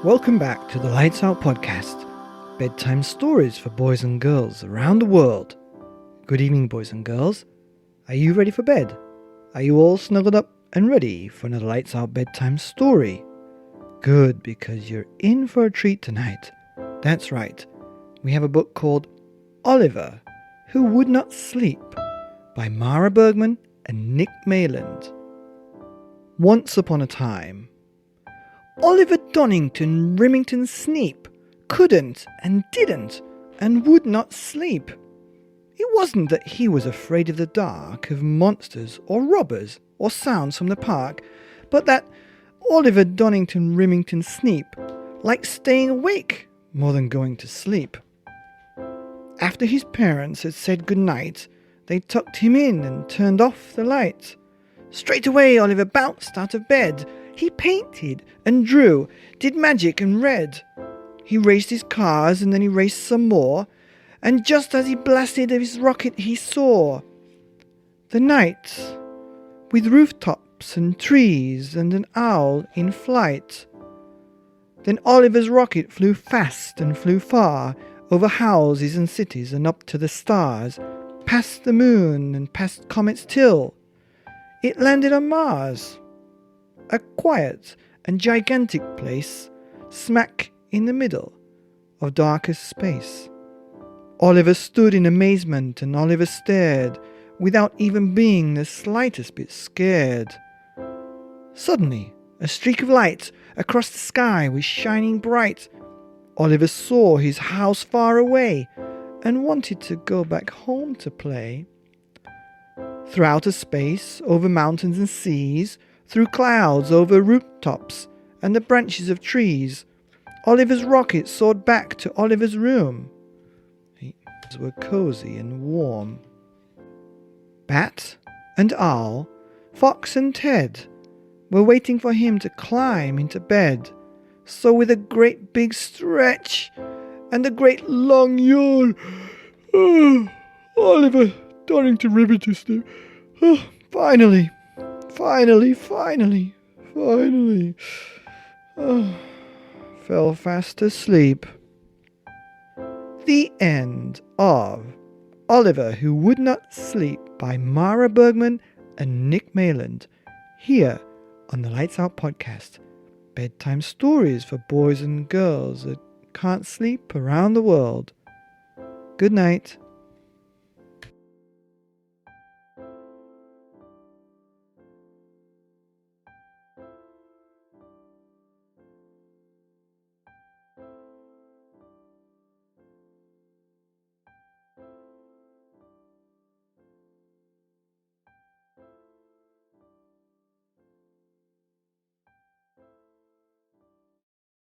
Welcome back to the Lights Out podcast, bedtime stories for boys and girls around the world. Good evening, boys and girls. Are you ready for bed? Are you all snuggled up and ready for another Lights Out bedtime story? Good, because you're in for a treat tonight. That's right. We have a book called Oliver, Who Would Not Sleep by Bergman and Maland. Once upon a time, Oliver Donington Remington Sneap couldn't and didn't and would not sleep. It wasn't that he was afraid of the dark, of monsters or robbers or sounds from the park, but that Oliver Donington Remington Sneap liked staying awake more than going to sleep. After his parents had said good night, they tucked him in and turned off the light. Straight away Oliver bounced out of bed. He painted and drew, did magic and read. He raced his cars and then he raced some more, and just as he blasted his rocket he saw the night, with rooftops and trees and an owl in flight. Then Oliver's rocket flew fast and flew far, over houses and cities and up to the stars, past the moon and past comets till it landed on Mars, a quiet and gigantic place, smack in the middle of darkest space. Oliver stood in amazement and Oliver stared, without even being the slightest bit scared. Suddenly, a streak of light across the sky was shining bright. Oliver saw his house far away and wanted to go back home to play. Through outer space, over mountains and seas, through clouds, over rooftops and the branches of trees, Oliver's rocket soared back to Oliver's room. He were cozy and warm. Bat and owl, fox and Ted were waiting for him to climb into bed. So with a great big stretch and a great long yawn, Oliver Donington Remington Sneap, finally, fell fast asleep. The end of Oliver Who Would Not Sleep by Bergman and Maland, here on the Lights Out podcast. Bedtime stories for boys and girls that can't sleep around the world. Good night.